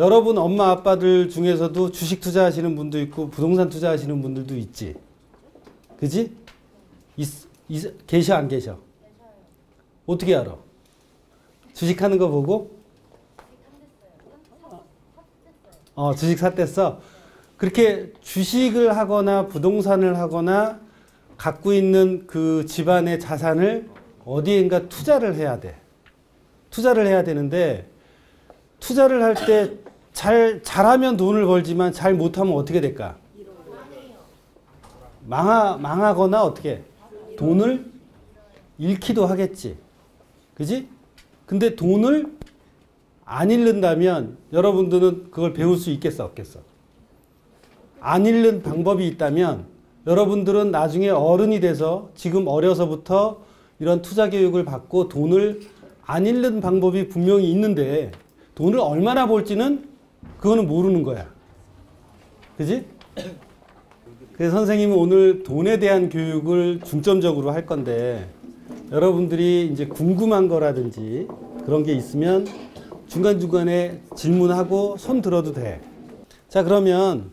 여러분 엄마 아빠들 중에서도 주식 투자하시는 분도 있고 부동산 투자하시는 분들도 있지. 그지? 계셔 안 계셔? 어떻게 알아? 주식하는 거 보고? 주식 샀댔어. 그렇게 주식을 하거나 부동산을 하거나 갖고 있는 그 집안의 자산을 어디엔가 투자를 해야 돼. 투자를 해야 되는데 투자를 할 때 잘하면 돈을 벌지만 잘 못하면 어떻게 될까? 망하거나 어떻게? 돈을 잃기도 하겠지. 그지? 근데 돈을 안 잃는다면 여러분들은 그걸 배울 수 있겠어, 없겠어? 안 잃는 방법이 있다면 여러분들은 나중에 어른이 돼서 지금 어려서부터 이런 투자 교육을 받고 돈을 안 잃는 방법이 분명히 있는데 돈을 얼마나 벌지는 그거는 모르는 거야. 그지? 그래서 선생님은 오늘 돈에 대한 교육을 중점적으로 할 건데 여러분들이 이제 궁금한 거라든지 그런 게 있으면 중간중간에 질문하고 손 들어도 돼. 자, 그러면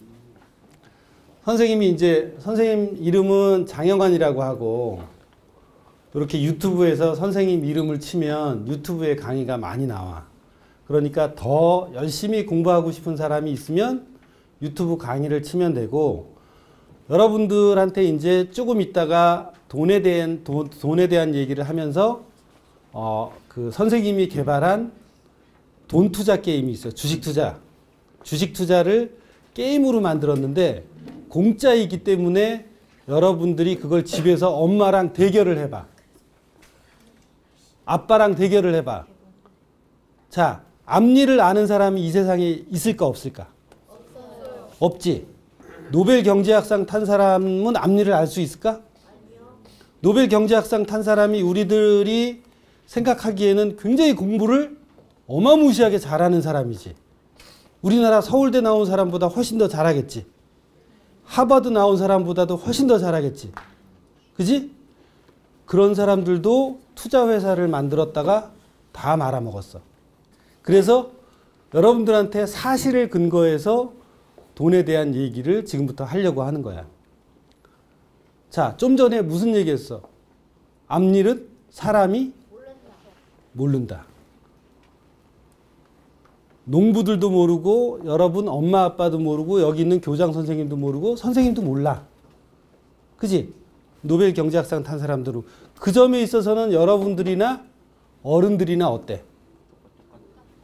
선생님이 이제 선생님 이름은 장영환이라고 하고 이렇게 유튜브에서 선생님 이름을 치면 유튜브에 강의가 많이 나와. 그러니까 더 열심히 공부하고 싶은 사람이 있으면 유튜브 강의를 치면 되고 여러분들한테 이제 조금 있다가 돈에 대한 얘기를 하면서 그 선생님이 개발한 돈 투자 게임이 있어요. 주식 투자. 주식 투자를 게임으로 만들었는데 공짜이기 때문에 여러분들이 그걸 집에서 엄마랑 대결을 해봐. 아빠랑 대결을 해봐. 자, 앞니를 아는 사람이 이 세상에 있을까 없을까? 없어요. 없지. 노벨 경제학상 탄 사람은 앞니를 알 수 있을까? 아니요. 노벨 경제학상 탄 사람이 우리들이 생각하기에는 굉장히 공부를 어마무시하게 잘하는 사람이지. 우리나라 서울대 나온 사람보다 훨씬 더 잘하겠지. 하버드 나온 사람보다도 훨씬 더 잘하겠지. 그지? 그런 사람들도 투자회사를 만들었다가 다 말아먹었어. 그래서 여러분들한테 사실을 근거해서 돈에 대한 얘기를 지금부터 하려고 하는 거야. 자, 좀 전에 무슨 얘기했어? 앞일은 사람이 모른다. 농부들도 모르고 여러분 엄마 아빠도 모르고 여기 있는 교장 선생님도 모르고 선생님도 몰라. 그지? 노벨 경제학상 탄 사람들은 그 점에 있어서는 여러분들이나 어른들이나 어때?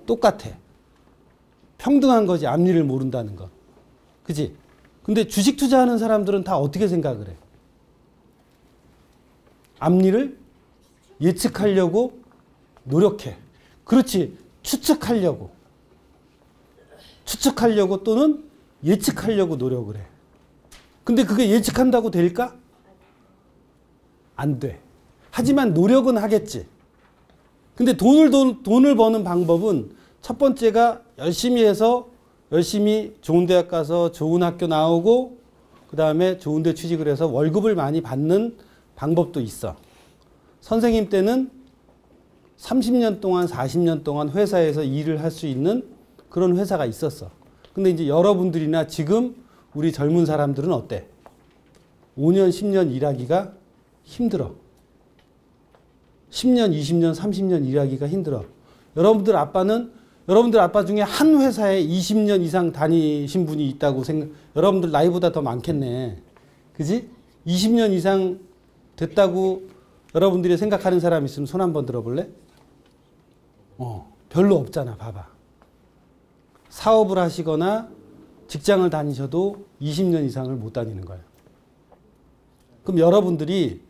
똑같아. 평등한 거지. 앞일을 모른다는 거. 그지? 근데 주식 투자하는 사람들은 다 어떻게 생각을 해? 앞일을 예측하려고 노력해. 그렇지. 추측하려고 또는 예측하려고 노력을 해. 근데 그게 예측한다고 될까? 안 돼. 하지만 노력은 하겠지. 근데 돈을 버는 방법은 첫 번째가 열심히 해서 열심히 좋은 대학 가서 좋은 학교 나오고 그 다음에 좋은 데 취직을 해서 월급을 많이 받는 방법도 있어. 선생님 때는 30년 동안 40년 동안 회사에서 일을 할 수 있는 그런 회사가 있었어. 근데 이제 여러분들이나 지금 우리 젊은 사람들은 어때? 5년, 10년 일하기가 힘들어. 10년, 20년, 30년 일하기가 힘들어. 여러분들 아빠 중에 한 회사에 20년 이상 다니신 분이 있다고 여러분들 나이보다 더 많겠네. 그지? 20년 이상 됐다고 여러분들이 생각하는 사람 있으면 손 한번 들어볼래? 별로 없잖아. 봐봐. 사업을 하시거나 직장을 다니셔도 20년 이상을 못 다니는 거예요. 그럼 여러분들이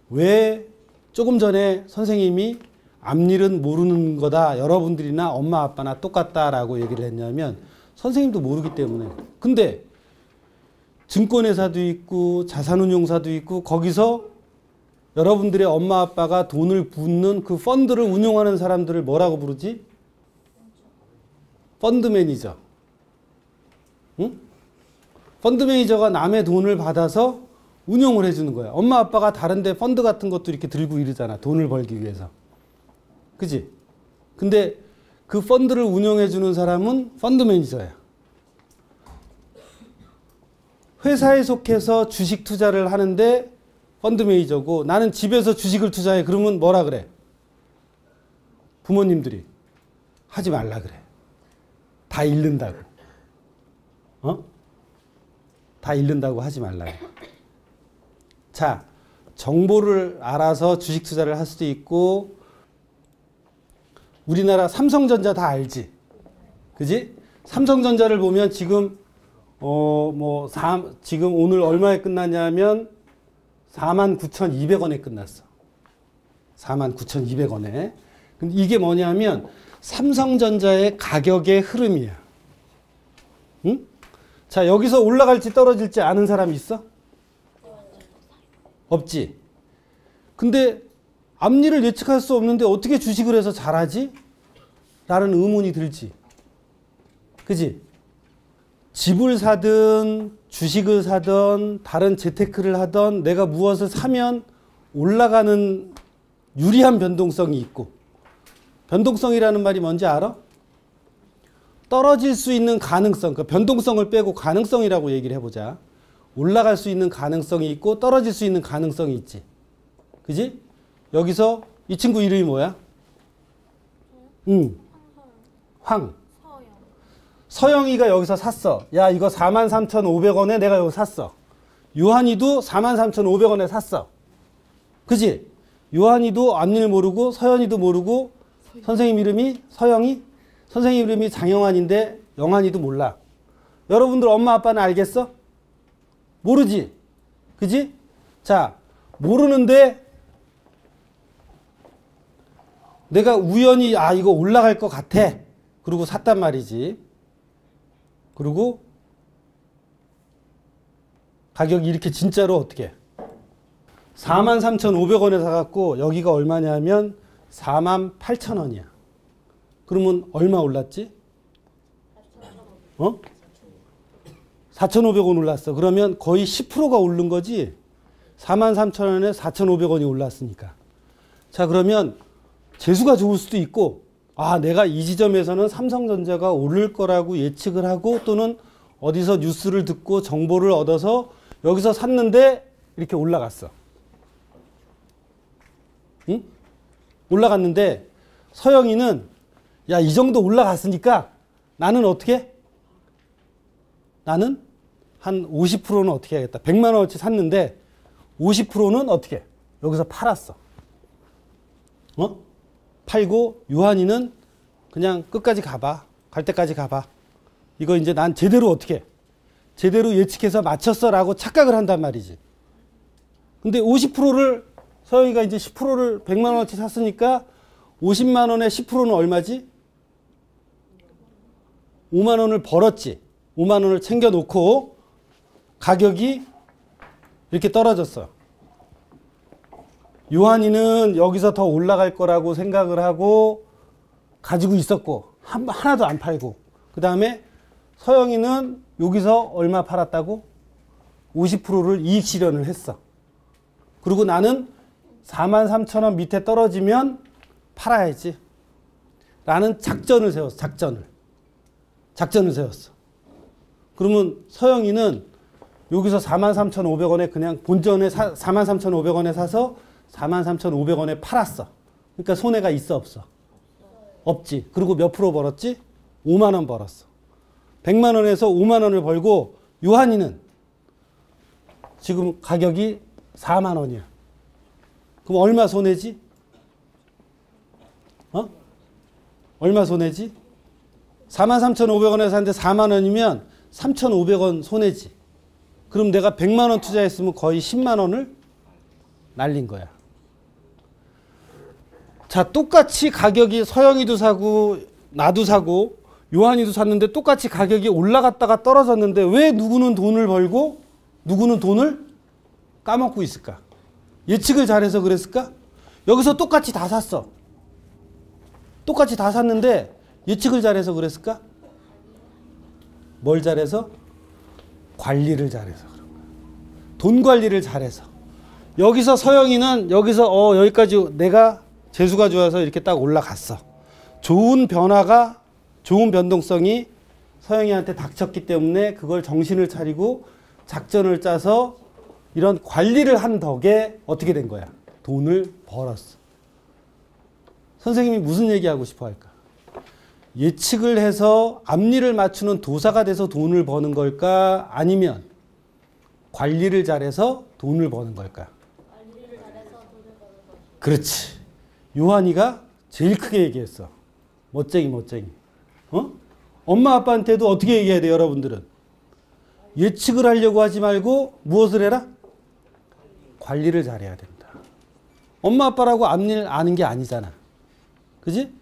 왜 조금 전에 선생님이 앞일은 모르는 거다. 여러분들이나 엄마 아빠나 똑같다라고 얘기를 했냐면 선생님도 모르기 때문에. 근데 증권회사도 있고 자산운용사도 있고 거기서 여러분들의 엄마 아빠가 돈을 붓는 그 펀드를 운용하는 사람들을 뭐라고 부르지? 펀드 매니저. 응? 펀드 매니저가 남의 돈을 받아서 운용을 해주는 거야. 엄마 아빠가 다른데 펀드 같은 것도 이렇게 들고 이러잖아. 돈을 벌기 위해서. 그지? 근데 그 펀드를 운영해 주는 사람은 펀드 매니저야. 회사에 속해서 주식 투자를 하는데 펀드 매니저고, 나는 집에서 주식을 투자해. 그러면 뭐라 그래? 부모님들이 하지 말라 그래. 다 잃는다고. 다 잃는다고 하지 말라 그래. 자, 정보를 알아서 주식 투자를 할 수도 있고, 우리나라 삼성전자 다 알지? 그지? 삼성전자를 보면 지금 지금 오늘 얼마에 끝났냐면 49,200원에 끝났어. 49,200원에. 근데 이게 뭐냐면 삼성전자의 가격의 흐름이야. 응? 자, 여기서 올라갈지 떨어질지 아는 사람 있어? 없지. 근데 앞일을 예측할 수 없는데 어떻게 주식을 해서 잘하지? 라는 의문이 들지. 그지? 집을 사든 주식을 사든 다른 재테크를 하든 내가 무엇을 사면 올라가는 유리한 변동성이 있고, 변동성이라는 말이 뭔지 알아? 떨어질 수 있는 가능성, 그러니까 변동성을 빼고 가능성이라고 얘기를 해보자. 올라갈 수 있는 가능성이 있고 떨어질 수 있는 가능성이 있지. 그지? 여기서 이 친구 이름이 뭐야? 황. 서영이가 여기서 샀어. 야, 이거 43,500원에 내가 여기 샀어. 요한이도 43,500원에 샀어. 그지? 요한이도 앞일 모르고 서연이도 모르고 선생님 이름이 서영이, 선생님 이름이 장영환인데 영환이도 몰라. 여러분들 엄마 아빠는 알겠어? 모르지? 그지? 자, 모르는데 내가 우연히 이거 올라갈 것 같아. 그리고 샀단 말이지. 그리고 가격이 이렇게 진짜로 어떻게 43,500원에 사갖고 여기가 얼마냐면 48,000원이야. 그러면 얼마 올랐지? 4,500원 올랐어. 그러면 거의 10%가 오른 거지. 43,000원에 4,500원이 올랐으니까. 자, 그러면 재수가 좋을 수도 있고, 내가 이 지점에서는 삼성전자가 오를 거라고 예측을 하고, 또는 어디서 뉴스를 듣고 정보를 얻어서 여기서 샀는데 이렇게 올라갔어. 응? 올라갔는데 서영이는 이 정도 올라갔으니까 나는 어떻게? 나는 한 50%는 어떻게 하겠다. 100만 원어치 샀는데 50%는 어떻게? 여기서 팔았어. 팔고 요한이는 그냥 끝까지 가봐. 갈 때까지 가봐. 이거 이제 난 제대로 어떻게? 제대로 예측해서 맞췄어 라고 착각을 한단 말이지. 근데 50%를 서영이가 이제 10%를 100만 원어치 샀으니까 50만 원에 10%는 얼마지? 5만 원을 벌었지. 5만 원을 챙겨놓고 가격이 이렇게 떨어졌어. 요한이는 여기서 더 올라갈 거라고 생각을 하고 가지고 있었고 하나도 안 팔고, 그 다음에 서영이는 여기서 얼마 팔았다고? 50%를 이익 실현을 했어. 그리고 나는 43,000원 밑에 떨어지면 팔아야지 라는 작전을 세웠어. 작전을 세웠어. 그러면 서영이는 여기서 43,500원에 그냥 본전에 43,500원에 사서 43,500원에 팔았어. 그러니까 손해가 있어 없어? 없지. 그리고 몇 프로 벌었지? 5만 원 벌었어. 100만 원에서 5만 원을 벌고 요한이는 지금 가격이 4만 원이야. 그럼 얼마 손해지? 얼마 손해지? 43,500원에 샀는데 4만 원이면 3,500원 손해지. 그럼 내가 100만 원 투자했으면 거의 10만 원을 날린 거야. 자, 똑같이 가격이 서영이도 사고 나도 사고 요한이도 샀는데 똑같이 가격이 올라갔다가 떨어졌는데 왜 누구는 돈을 벌고 누구는 돈을 까먹고 있을까? 예측을 잘해서 그랬을까? 여기서 똑같이 다 샀어. 똑같이 다 샀는데 예측을 잘해서 그랬을까? 뭘 잘해서? 관리를 잘해서 그런 거야. 돈 관리를 잘해서. 여기서 서영이는 여기서 여기까지 내가 재수가 좋아서 이렇게 딱 올라갔어. 좋은 변화가, 좋은 변동성이 서영이한테 닥쳤기 때문에 그걸 정신을 차리고 작전을 짜서 이런 관리를 한 덕에 어떻게 된 거야? 돈을 벌었어. 선생님이 무슨 얘기하고 싶어 할까? 예측을 해서 앞니를 맞추는 도사가 돼서 돈을 버는 걸까? 아니면 관리를 잘해서 돈을 버는 걸까? 관리를 잘해서 돈을 버는 걸까? 그렇지. 요한이가 제일 크게 얘기했어. 멋쟁이. 엄마 아빠한테도 어떻게 얘기해야 돼, 여러분들은? 예측을 하려고 하지 말고 무엇을 해라? 관리를 잘해야 된다. 엄마 아빠라고 앞일 아는 게 아니잖아. 그지?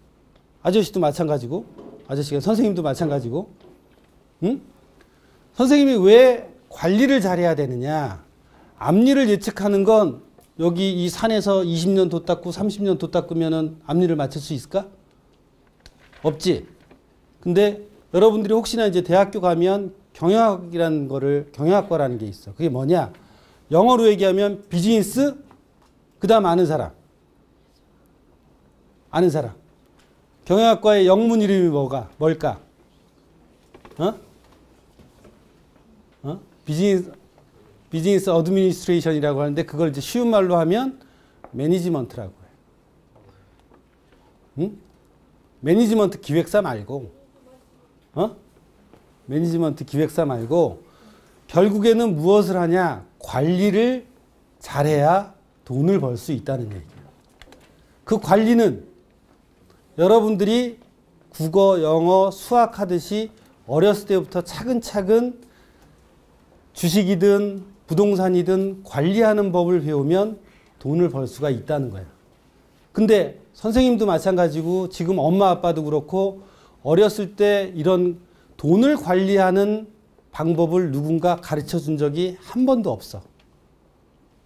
아저씨도 마찬가지고, 아저씨가 선생님도 마찬가지고, 응? 선생님이 왜 관리를 잘해야 되느냐? 앞일을 예측하는 건 여기 이 산에서 20년 돛 닦고 30년 돛 닦으면은 앞일을 맞출 수 있을까? 없지. 근데 여러분들이 혹시나 이제 대학교 가면 경영학이라는 거를, 경영학과라는 게 있어. 그게 뭐냐? 영어로 얘기하면 비즈니스, 그 다음 아는 사람. 경영학과의 영문 이름이 뭘까? 비즈니스 어드미니스트레이션이라고 하는데 그걸 이제 쉬운 말로 하면 매니지먼트라고 해. 응? 매니지먼트 기획사 말고, 매니지먼트 기획사 말고 결국에는 무엇을 하냐? 관리를 잘해야 돈을 벌 수 있다는 얘기예요. 그 관리는 여러분들이 국어, 영어, 수학 하듯이 어렸을 때부터 차근차근 주식이든 부동산이든 관리하는 법을 배우면 돈을 벌 수가 있다는 거예요. 근데 선생님도 마찬가지고 지금 엄마 아빠도 그렇고 어렸을 때 이런 돈을 관리하는 방법을 누군가 가르쳐 준 적이 한 번도 없어.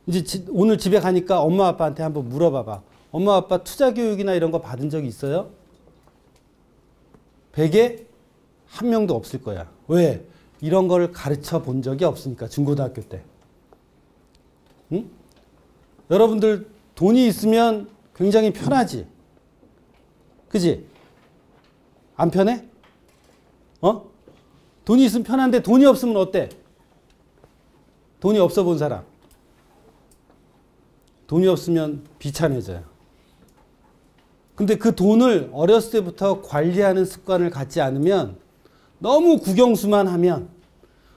이제 오늘 집에 가니까 엄마 아빠한테 한번 물어봐봐. 엄마 아빠 투자 교육이나 이런 거 받은 적이 있어요? 100에 한 명도 없을 거야. 왜? 이런 걸 가르쳐 본 적이 없으니까, 중고등학교 때. 응? 여러분들 돈이 있으면 굉장히 편하지. 그지? 안 편해? 돈이 있으면 편한데 돈이 없으면 어때? 돈이 없어 본 사람. 돈이 없으면 비참해져요. 근데 그 돈을 어렸을 때부터 관리하는 습관을 갖지 않으면, 너무 국영수만 하면,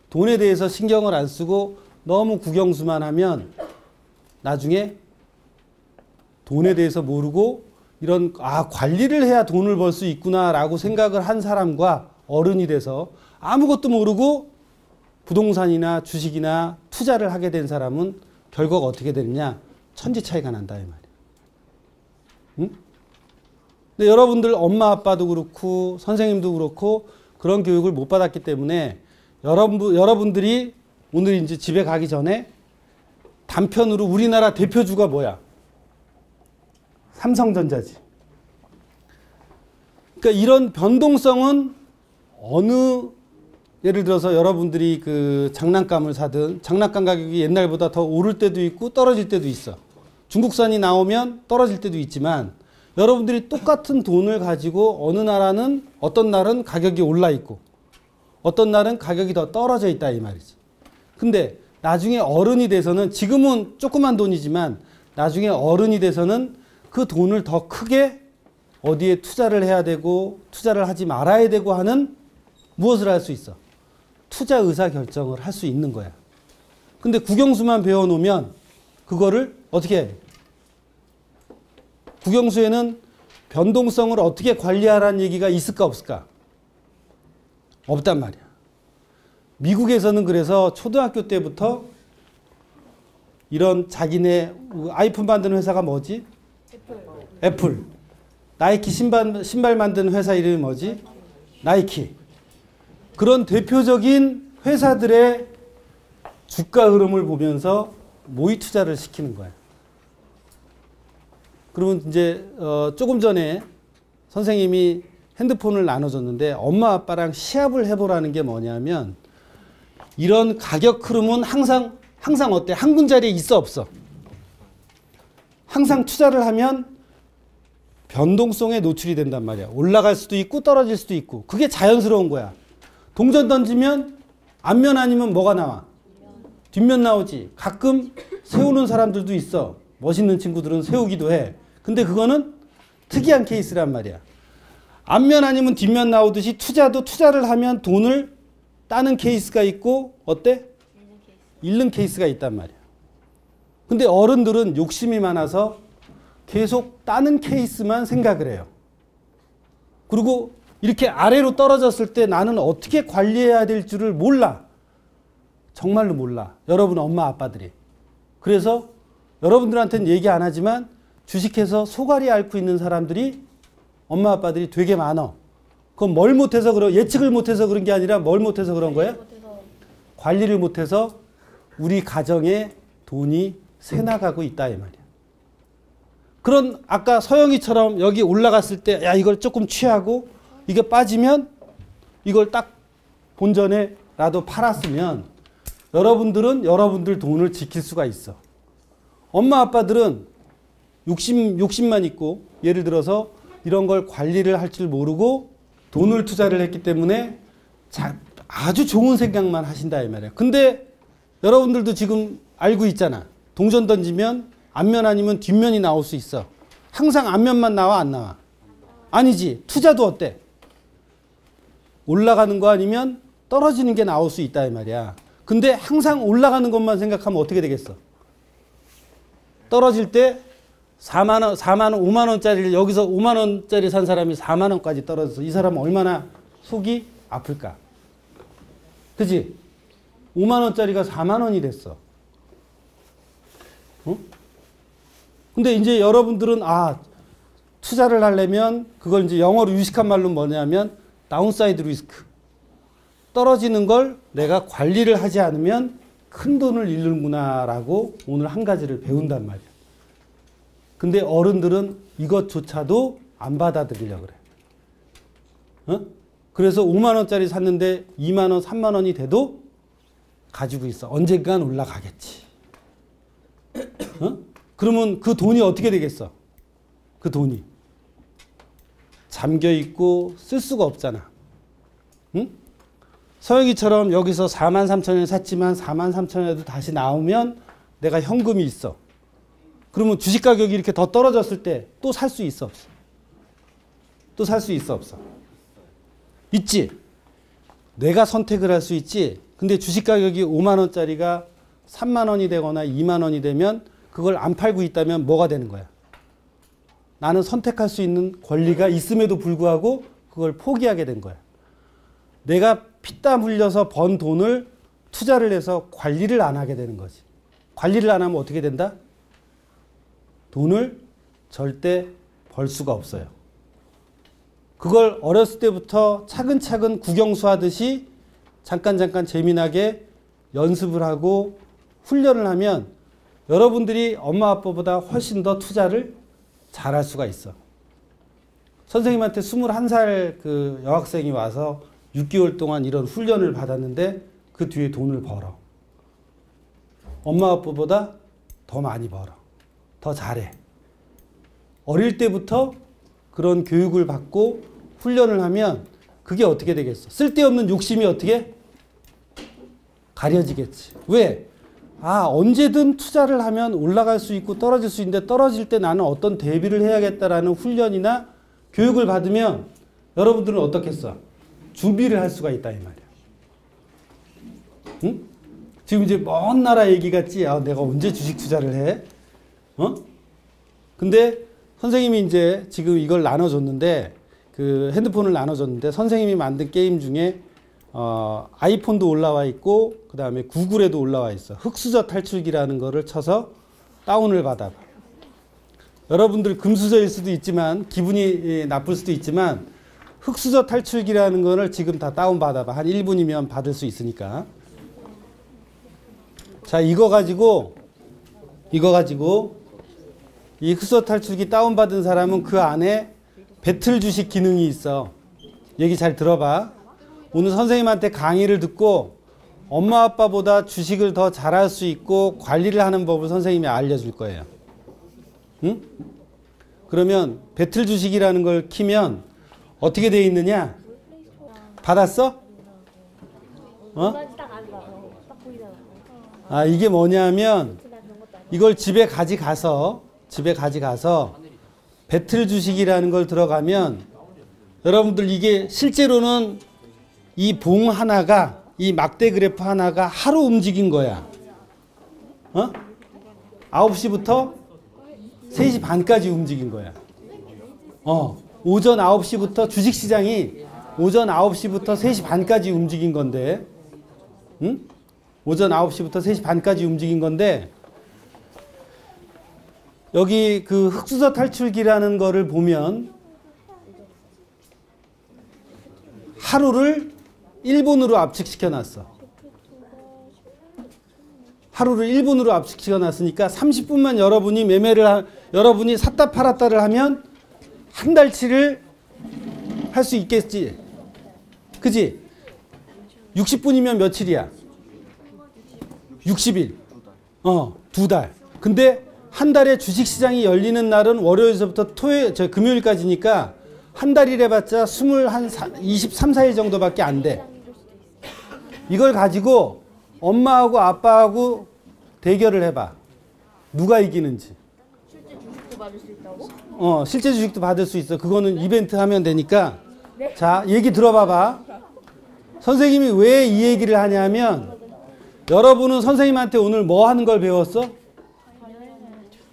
돈에 대해서 신경을 안 쓰고 너무 국영수만 하면 나중에 돈에 대해서 모르고 이런 관리를 해야 돈을 벌 수 있구나라고 생각을 한 사람과 어른이 돼서 아무것도 모르고 부동산이나 주식이나 투자를 하게 된 사람은 결과가 어떻게 되느냐? 천지 차이가 난다 이 말이에요. 응? 근데 여러분들 엄마 아빠도 그렇고 선생님도 그렇고 그런 교육을 못 받았기 때문에 여러분들이 오늘 이제 집에 가기 전에 단편으로 우리나라 대표주가 뭐야? 삼성전자지. 그러니까 이런 변동성은 예를 들어서 여러분들이 그 장난감을 사든 장난감 가격이 옛날보다 더 오를 때도 있고 떨어질 때도 있어. 중국산이 나오면 떨어질 때도 있지만 여러분들이 똑같은 돈을 가지고 어느 나라는 어떤 날은 가격이 올라 있고 어떤 날은 가격이 더 떨어져 있다 이 말이지. 근데 나중에 어른이 돼서는, 지금은 조그만 돈이지만 나중에 어른이 돼서는 그 돈을 더 크게 어디에 투자를 해야 되고 투자를 하지 말아야 되고 하는 무엇을 할 수 있어? 투자 의사 결정을 할 수 있는 거야. 근데 국영수만 배워놓으면 그거를 어떻게 해? 국영수에는 변동성을 어떻게 관리하라는 얘기가 있을까 없을까? 없단 말이야. 미국에서는 그래서 초등학교 때부터 이런 자기네 아이폰 만드는 회사가 뭐지? 애플. 나이키 신발 만드는 회사 이름이 뭐지? 나이키. 그런 대표적인 회사들의 주가 흐름을 보면서 모의 투자를 시키는 거야. 그러면 이제 조금 전에 선생님이 핸드폰을 나눠줬는데 엄마 아빠랑 시합을 해보라는 게 뭐냐면, 이런 가격 흐름은 항상 어때? 한 군자리에 있어 없어? 항상 투자를 하면 변동성에 노출이 된단 말이야. 올라갈 수도 있고 떨어질 수도 있고. 그게 자연스러운 거야. 동전 던지면 앞면 아니면 뭐가 나와? 뒷면 나오지. 가끔 세우는 사람들도 있어. 멋있는 친구들은 세우기도 해. 근데 그거는 특이한 케이스란 말이야. 앞면 아니면 뒷면 나오듯이 투자도 투자를 하면 돈을 따는 케이스가 있고 어때? 잃는 케이스가 있단 말이야. 근데 어른들은 욕심이 많아서 계속 따는 케이스만 생각을 해요. 그리고 이렇게 아래로 떨어졌을 때 나는 어떻게 관리해야 될 줄을 몰라. 정말로 몰라. 여러분 엄마 아빠들이. 그래서 여러분들한테는 얘기 안 하지만 주식해서 소갈이 앓고 있는 사람들이 엄마 아빠들이 되게 많아. 그건 뭘 못해서 예측을 못해서 그런 게 아니라 뭘 못해서 그런 거야? 관리를 못해서 우리 가정에 돈이 새나가고 있다 이 말이야. 그런 아까 서영이처럼 여기 올라갔을 때 야 이걸 조금 취하고 이게 빠지면 이걸 딱 본전에라도 팔았으면 여러분들은 여러분들 돈을 지킬 수가 있어. 엄마 아빠들은 욕심만 있고 예를 들어서 이런 걸 관리를 할 줄 모르고 돈을 투자를 했기 때문에 아주 좋은 생각만 하신다 이 말이야. 근데 여러분들도 지금 알고 있잖아. 동전 던지면 앞면 아니면 뒷면이 나올 수 있어. 항상 앞면만 나와 안 나와? 아니지. 투자도 어때? 올라가는 거 아니면 떨어지는 게 나올 수 있다 이 말이야. 근데 항상 올라가는 것만 생각하면 어떻게 되겠어? 떨어질 때 4만 원, 5만 원짜리를 여기서 5만 원짜리 산 사람이 4만 원까지 떨어져서 이 사람은 얼마나 속이 아플까? 그지? 5만 원짜리가 4만 원이 됐어. 어? 근데 이제 여러분들은 투자를 하려면 그걸 이제 영어로 유식한 말로 뭐냐면 다운사이드 리스크. 떨어지는 걸 내가 관리를 하지 않으면 큰 돈을 잃는구나라고 오늘 한 가지를 배운단 말이야. 근데 어른들은 이것조차도 안 받아들이려고 그래. 어? 그래서 5만 원짜리 샀는데 2만 원, 3만 원이 돼도 가지고 있어. 언젠간 올라가겠지. 어? 그러면 그 돈이 어떻게 되겠어? 그 돈이 잠겨 있고 쓸 수가 없잖아. 응? 서영이처럼 여기서 4만 3천 원에 샀지만 4만 3천 원에도 다시 나오면 내가 현금이 있어. 그러면 주식 가격이 이렇게 더 떨어졌을 때 또 살 수 있어 없어? 또 살 수 있어 없어? 있지. 내가 선택을 할 수 있지. 근데 주식 가격이 5만 원짜리가 3만 원이 되거나 2만 원이 되면 그걸 안 팔고 있다면 뭐가 되는 거야? 나는 선택할 수 있는 권리가 있음에도 불구하고 그걸 포기하게 된 거야. 내가 피땀 흘려서 번 돈을 투자를 해서 관리를 안 하게 되는 거지. 관리를 안 하면 어떻게 된다? 돈을 절대 벌 수가 없어요. 그걸 어렸을 때부터 차근차근 국영수 하듯이 잠깐 재미나게 연습을 하고 훈련을 하면 여러분들이 엄마 아빠보다 훨씬 더 투자를 잘할 수가 있어. 선생님한테 21살 그 여학생이 와서 6개월 동안 이런 훈련을 받았는데 그 뒤에 돈을 벌어. 엄마 아빠보다 더 많이 벌어. 더 잘해. 어릴 때부터 그런 교육을 받고 훈련을 하면 그게 어떻게 되겠어? 쓸데없는 욕심이 어떻게? 가려지겠지. 왜? 언제든 투자를 하면 올라갈 수 있고 떨어질 수 있는데 떨어질 때 나는 어떤 대비를 해야겠다라는 훈련이나 교육을 받으면 여러분들은 어떻겠어? 준비를 할 수가 있다 이 말이야. 응? 지금 이제 먼 나라 얘기 같지? 내가 언제 주식 투자를 해? 근데 선생님이 이제 지금 이걸 나눠줬는데 그 핸드폰을 나눠줬는데 선생님이 만든 게임 중에 아이폰도 올라와 있고 그 다음에 구글에도 올라와 있어. 흑수저 탈출기라는 거를 쳐서 다운을 받아봐. 여러분들 금수저일 수도 있지만 기분이 나쁠 수도 있지만 흑수저 탈출기라는 거를 지금 다 다운 받아봐. 한 1분이면 받을 수 있으니까. 자, 이거 가지고 이 흑수저 탈출기 다운 받은 사람은 그 안에 배틀 주식 기능이 있어. 얘기 잘 들어봐. 오늘 선생님한테 강의를 듣고 엄마 아빠보다 주식을 더 잘할 수 있고 관리를 하는 법을 선생님이 알려줄 거예요. 응? 그러면 배틀 주식이라는 걸 키면 어떻게 돼 있느냐? 받았어? 어? 아, 이게 뭐냐면 이걸 집에 가져가서 배틀 주식이라는 걸 들어가면 여러분들 이게 실제로는 이 봉 하나가 이 막대 그래프 하나가 하루 움직인 거야. 어? 9시부터 3시 반까지 움직인 거야. 오전 9시부터 주식시장이 오전 9시부터 3시 반까지 움직인 건데, 응? 오전 9시부터 3시 반까지 움직인 건데, 여기 그 흑수저 탈출기라는 거를 보면 하루를 1분으로 압축시켜 놨어. 하루를 1분으로 압축시켜 놨으니까 30분만 여러분이 샀다 팔았다를 하면 한 달치를 할 수 있겠지. 그지? 60분이면 며칠이야? 60일. 2달. 근데 한 달에 주식시장이 열리는 날은 월요일서부터 금요일까지니까 한 달이래 봤자 23, 4일 정도밖에 안 돼. 이걸 가지고 엄마하고 아빠하고 대결을 해봐. 누가 이기는지. 실제 주식도 받을 수 있다고? 실제 주식도 받을 수 있어. 그거는 이벤트 하면 되니까. 네? 자, 얘기 들어봐봐. 선생님이 왜 이 얘기를 하냐면 여러분은 선생님한테 오늘 뭐 하는 걸 배웠어?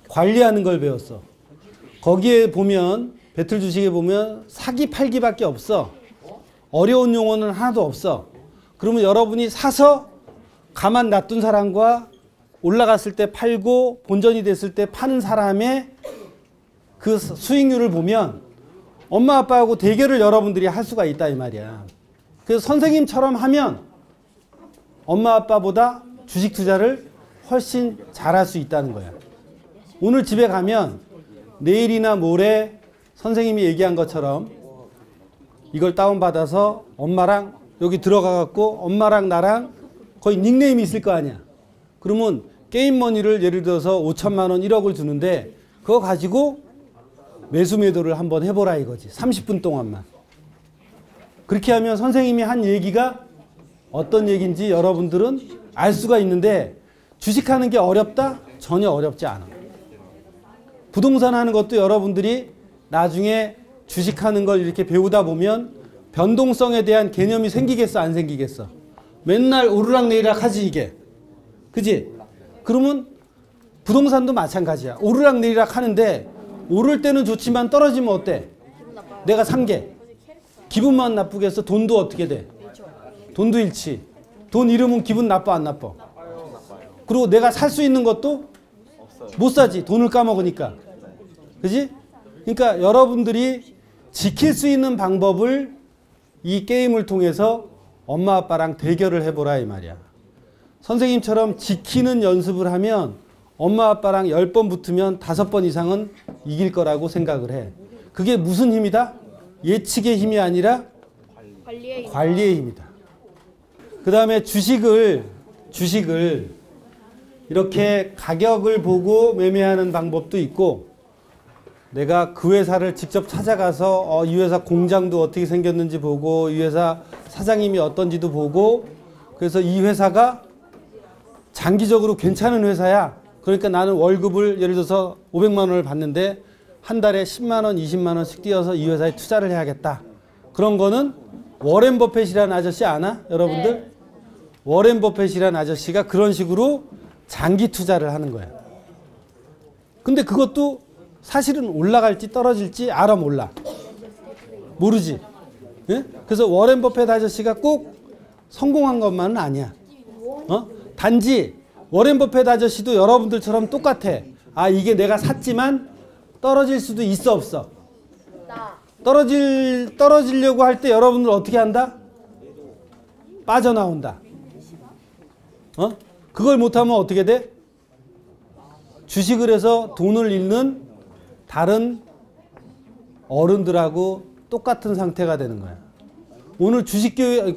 관리하는 걸 배웠어. 거기에 보면 배틀 주식에 보면 사기 팔기밖에 없어. 어려운 용어는 하나도 없어. 그러면 여러분이 사서 가만 놔둔 사람과 올라갔을 때 팔고 본전이 됐을 때 파는 사람의 그 수익률을 보면 엄마 아빠하고 대결을 여러분들이 할 수가 있다 이 말이야. 그래서 선생님처럼 하면 엄마 아빠보다 주식 투자를 훨씬 잘할 수 있다는 거야. 오늘 집에 가면 내일이나 모레 선생님이 얘기한 것처럼 이걸 다운받아서 엄마랑 여기 들어가 갖고 엄마랑 나랑 거의 닉네임이 있을 거 아니야. 그러면 게임머니를 예를 들어서 5천만 원 1억을 주는데 그거 가지고 매수 매도를 한번 해보라 이거지. 30분 동안만. 그렇게 하면 선생님이 한 얘기가 어떤 얘기인지 여러분들은 알 수가 있는데 주식하는 게 어렵다? 전혀 어렵지 않아. 부동산 하는 것도 여러분들이 나중에 주식하는 걸 이렇게 배우다 보면 변동성에 대한 개념이 생기겠어 안 생기겠어? 맨날 오르락내리락 하지 이게. 그지? 그러면 부동산도 마찬가지야. 오르락내리락 하는데 오를 때는 좋지만 떨어지면 어때? 내가 산 게 기분만 나쁘겠어? 돈도 어떻게 돼? 돈도 잃지. 돈 잃으면 기분 나빠 안 나빠? 그리고 내가 살 수 있는 것도 못 사지. 돈을 까먹으니까. 그지? 그러니까 여러분들이 지킬 수 있는 방법을 이 게임을 통해서 엄마 아빠랑 대결을 해보라 이 말이야. 선생님처럼 지키는 연습을 하면 엄마 아빠랑 10번 붙으면 5번 이상은 이길 거라고 생각을 해. 그게 무슨 힘이다? 예측의 힘이 아니라 관리의 힘이다. 그 다음에 주식을 이렇게 가격을 보고 매매하는 방법도 있고 내가 그 회사를 직접 찾아가서 이 회사 공장도 어떻게 생겼는지 보고 이 회사 사장님이 어떤지도 보고 그래서 이 회사가 장기적으로 괜찮은 회사야. 그러니까 나는 월급을 예를 들어서 500만 원을 받는데 한 달에 10만 원, 20만 원씩 띄어서 이 회사에 투자를 해야겠다. 그런 거는 워렌 버핏이라는 아저씨 아나? 여러분들? 네. 워렌 버핏이라는 아저씨가 그런 식으로 장기 투자를 하는 거야. 근데 그것도 사실은 올라갈지 떨어질지 알아 몰라. 모르지. 예? 그래서 워렌 버핏 아저씨가 꼭 성공한 것만은 아니야. 단지 워렌 버핏 아저씨도 여러분들처럼 똑같아. 아 이게 내가 샀지만 떨어질 수도 있어 없어? 떨어지려고 할 때 여러분들 어떻게 한다? 빠져나온다. 그걸 못하면 어떻게 돼? 주식을 해서 돈을 잃는 다른 어른들하고 똑같은 상태가 되는 거야. 오늘 주식 교육,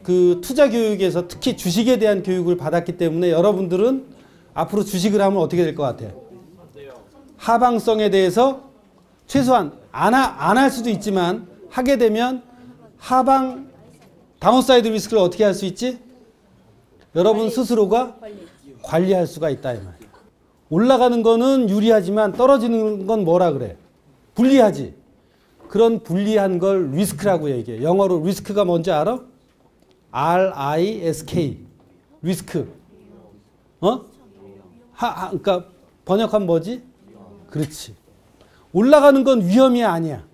그 투자 교육에서 특히 주식에 대한 교육을 받았기 때문에 여러분들은 앞으로 주식을 하면 어떻게 될 것 같아요? 하방성에 대해서 최소한 안 할 수도 있지만 하게 되면 하방 다운사이드 리스크를 어떻게 할 수 있지? 여러분 스스로가 관리할 수가 있다 이 말이야. 올라가는 거는 유리하지만 떨어지는 건 뭐라 그래? 불리하지. 그런 불리한 걸 리스크라고 얘기해. 영어로 리스크가 뭔지 알아? R-I-S-K. 리스크. 그러니까 번역하면 뭐지? 그렇지. 올라가는 건 위험이 아니야.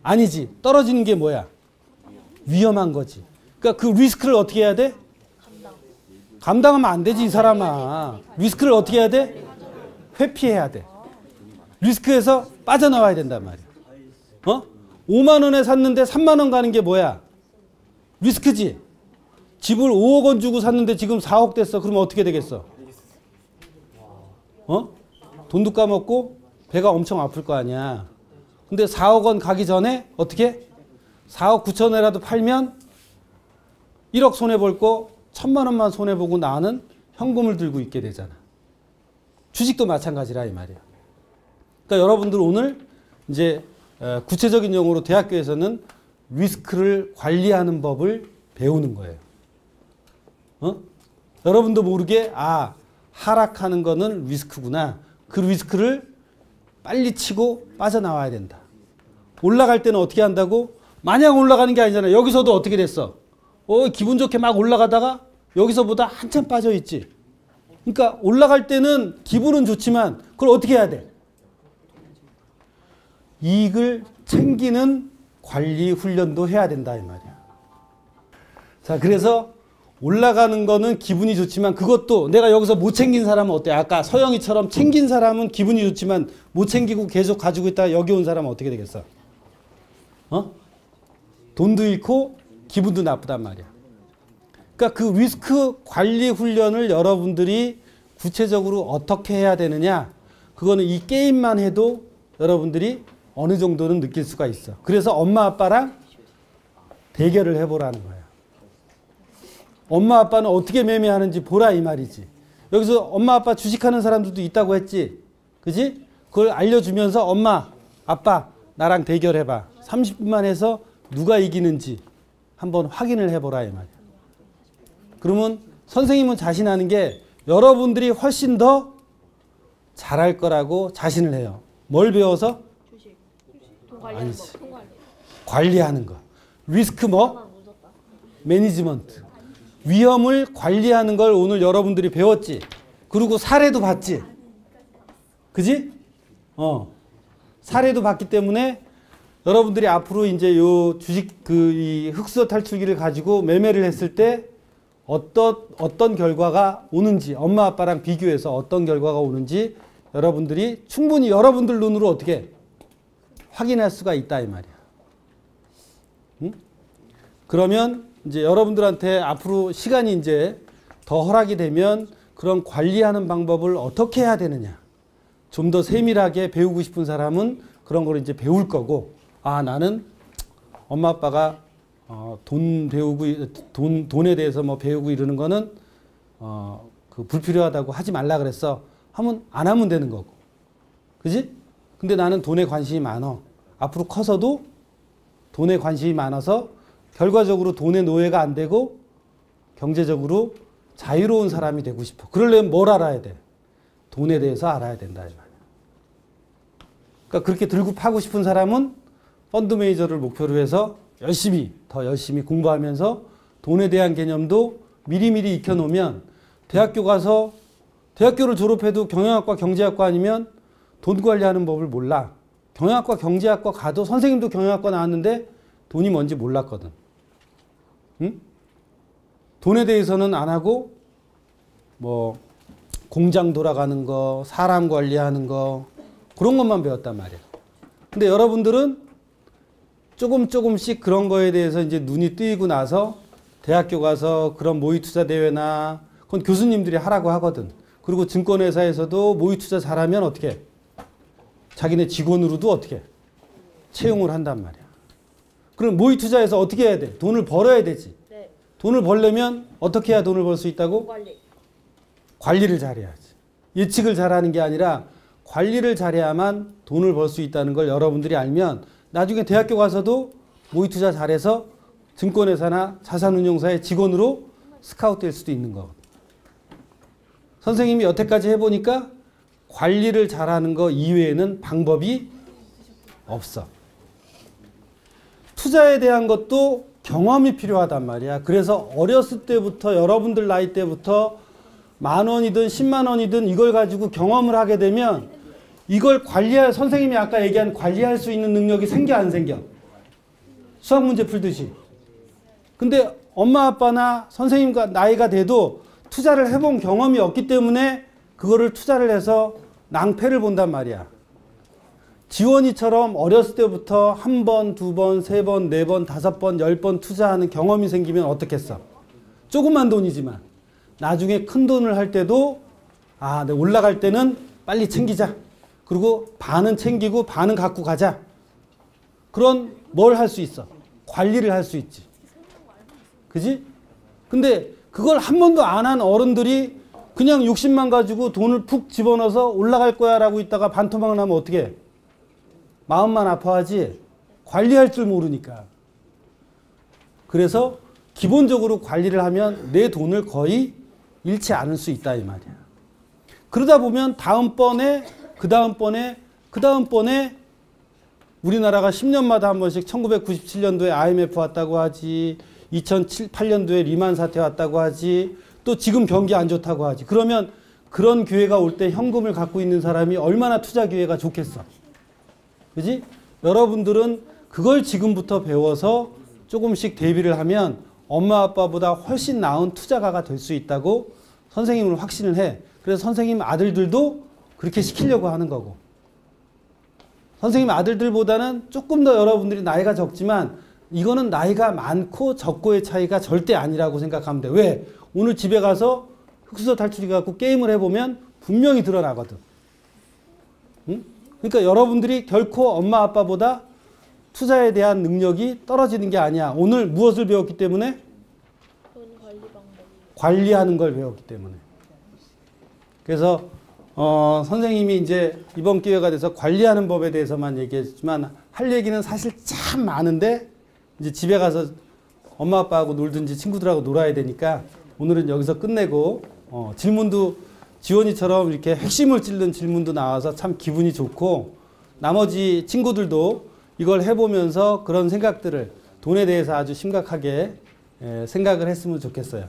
아니지. 떨어지는 게 뭐야? 위험한 거지. 그러니까 그 리스크를 어떻게 해야 돼? 감당하면 안 되지, 이 사람아. 리스크를 어떻게 해야 돼? 회피해야 돼. 리스크에서 빠져나와야 된단 말이야. 5만 원에 샀는데 3만 원 가는 게 뭐야? 리스크지. 집을 5억 원 주고 샀는데 지금 4억 됐어. 그러면 어떻게 되겠어? 돈도 까먹고 배가 엄청 아플 거 아니야. 근데 4억 원 가기 전에 어떻게? 4억 9천원이라도 팔면 1억 손해볼 거 1,000만 원만 손해보고 나는 현금을 들고 있게 되잖아. 주식도 마찬가지라 이 말이야. 그러니까 여러분들 오늘 이제 구체적인 용어로 대학교에서는 리스크를 관리하는 법을 배우는 거예요. 여러분도 모르게 하락하는 거는 리스크구나. 그 리스크를 빨리 치고 빠져나와야 된다. 올라갈 때는 어떻게 한다고? 마냥 올라가는 게 아니잖아. 여기서도 어떻게 됐어? 기분 좋게 막 올라가다가 여기서보다 한참 빠져 있지. 그러니까 올라갈 때는 기분은 좋지만 그걸 어떻게 해야 돼? 이익을 챙기는 관리 훈련도 해야 된다 이 말이야. 자, 그래서 올라가는 거는 기분이 좋지만 그것도 내가 여기서 못 챙긴 사람은 어때? 아까 서영이처럼 챙긴 사람은 기분이 좋지만 못 챙기고 계속 가지고 있다가 여기 온 사람은 어떻게 되겠어? 돈도 잃고 기분도 나쁘단 말이야. 그러니까 그 리스크 관리 훈련을 여러분들이 구체적으로 어떻게 해야 되느냐? 그거는 이 게임만 해도 여러분들이 어느 정도는 느낄 수가 있어. 그래서 엄마 아빠랑 대결을 해보라는 거야. 엄마 아빠는 어떻게 매매하는지 보라 이 말이지. 여기서 엄마 아빠 주식하는 사람들도 있다고 했지. 그지? 그걸 알려주면서 엄마 아빠 나랑 대결해봐. 30분만 해서 누가 이기는지 한번 확인을 해보라 이 말이야. 그러면 선생님은 자신하는 게 여러분들이 훨씬 더 잘할 거라고 자신을 해요. 뭘 배워서? 주식. 돈 관리하는 법. 돈 관리. 관리하는 거. 리스크 뭐? 매니지먼트. 위험을 관리하는 걸 오늘 여러분들이 배웠지. 그리고 사례도 봤지. 그지? 사례도 봤기 때문에 여러분들이 앞으로 이제 요 주식 이 흑수저 탈출기를 가지고 매매를 했을 때 어떤 결과가 오는지 엄마 아빠랑 비교해서 어떤 결과가 오는지 여러분들이 충분히 여러분들 눈으로 어떻게 확인할 수가 있다 이 말이야. 응? 그러면 이제 여러분들한테 앞으로 시간이 이제 더 허락이 되면 그런 관리하는 방법을 어떻게 해야 되느냐. 좀 더 세밀하게 배우고 싶은 사람은 그런 걸 이제 배울 거고, 나는 엄마 아빠가 돈에 대해서 뭐 배우고 이러는 거는 그 불필요하다고 하지 말라 그랬어. 하면 안 하면 되는 거고. 그지? 근데 나는 돈에 관심이 많어. 앞으로 커서도 돈에 관심이 많아서 결과적으로 돈의 노예가 안 되고 경제적으로 자유로운 사람이 되고 싶어. 그러려면 뭘 알아야 돼? 돈에 대해서 알아야 된다. 그러니까 그렇게 들고 파고 싶은 사람은 펀드 매니저를 목표로 해서 더 열심히 공부하면서 돈에 대한 개념도 미리미리 익혀놓으면 대학교 가서 대학교를 졸업해도 경영학과 경제학과 아니면 돈 관리하는 법을 몰라. 경영학과 경제학과 가도 선생님도 경영학과 나왔는데 돈이 뭔지 몰랐거든. 응? 돈에 대해서는 안 하고 뭐 공장 돌아가는 거, 사람 관리하는 거 그런 것만 배웠단 말이야. 근데 여러분들은 조금씩 그런 거에 대해서 이제 눈이 뜨이고 나서 대학교 가서 그런 모의투자 대회나 그건 교수님들이 하라고 하거든. 그리고 증권회사에서도 모의투자 잘하면 어떻게 해? 자기네 직원으로도 어떻게 해? 채용을 한단 말이야. 그럼 모의투자에서 어떻게 해야 돼? 돈을 벌어야 되지. 네. 돈을 벌려면 어떻게 해야 돈을 벌 수 있다고? 돈 관리. 관리를 잘해야지. 예측을 잘하는 게 아니라 관리를 잘해야만 돈을 벌 수 있다는 걸 여러분들이 알면 나중에 대학교 가서도 모의 투자 잘해서 증권회사나 자산운용사의 직원으로 스카우트 될 수도 있는 거. 선생님이 여태까지 해보니까 관리를 잘하는 거 이외에는 방법이 없어. 투자에 대한 것도 경험이 필요하단 말이야. 그래서 어렸을 때부터 여러분들 나이 때부터 10,000원이든 100,000원이든 이걸 가지고 경험을 하게 되면 이걸 관리할, 선생님이 아까 얘기한 관리할 수 있는 능력이 생겨 안 생겨? 수학 문제 풀듯이. 근데 엄마 아빠나 선생님과 나이가 돼도 투자를 해본 경험이 없기 때문에 그거를 투자를 해서 낭패를 본단 말이야. 지원이처럼 어렸을 때부터 1번, 2번, 3번, 4번, 5번, 10번 투자하는 경험이 생기면 어떻겠어? 조그만 돈이지만 나중에 큰 돈을 할 때도 내가 올라갈 때는 빨리 챙기자. 그리고 반은 챙기고 반은 갖고 가자. 그런 뭘 할 수 있어? 관리를 할 수 있지. 그지? 근데 그걸 한 번도 안 한 어른들이 그냥 60만 가지고 돈을 푹 집어넣어서 올라갈 거야 라고 있다가 반토막 나면 어떻게 해? 마음만 아파하지 관리할 줄 모르니까. 그래서 기본적으로 관리를 하면 내 돈을 거의 잃지 않을 수 있다 이 말이야. 그러다 보면 다음번에 그 다음번에 우리나라가 10년마다 한 번씩 1997년도에 IMF 왔다고 하지, 2008년도에 리만 사태 왔다고 하지, 또 지금 경기 안 좋다고 하지. 그러면 그런 기회가 올 때 현금을 갖고 있는 사람이 얼마나 투자 기회가 좋겠어. 그지? 여러분들은 그걸 지금부터 배워서 조금씩 대비를 하면 엄마 아빠보다 훨씬 나은 투자가가 될 수 있다고 선생님은 확신을 해. 그래서 선생님 아들들도 그렇게 시키려고 하는 거고. 선생님 아들들보다는 조금 더 여러분들이 나이가 적지만 이거는 나이가 많고 적고의 차이가 절대 아니라고 생각하면 돼. 왜? 오늘 집에 가서 흑수저 탈출기 갖고 게임을 해보면 분명히 드러나거든. 응? 그러니까 여러분들이 결코 엄마 아빠보다 투자에 대한 능력이 떨어지는 게 아니야. 오늘 무엇을 배웠기 때문에? 돈 관리 방법. 관리하는 걸 배웠기 때문에. 그래서 선생님이 이제 이번 기회가 돼서 관리하는 법에 대해서만 얘기했지만 할 얘기는 사실 참 많은데 이제 집에 가서 엄마 아빠하고 놀든지 친구들하고 놀아야 되니까 오늘은 여기서 끝내고 질문도 지원이처럼 이렇게 핵심을 찔른 질문도 나와서 참 기분이 좋고 나머지 친구들도 이걸 해보면서 그런 생각들을 돈에 대해서 아주 심각하게 생각을 했으면 좋겠어요.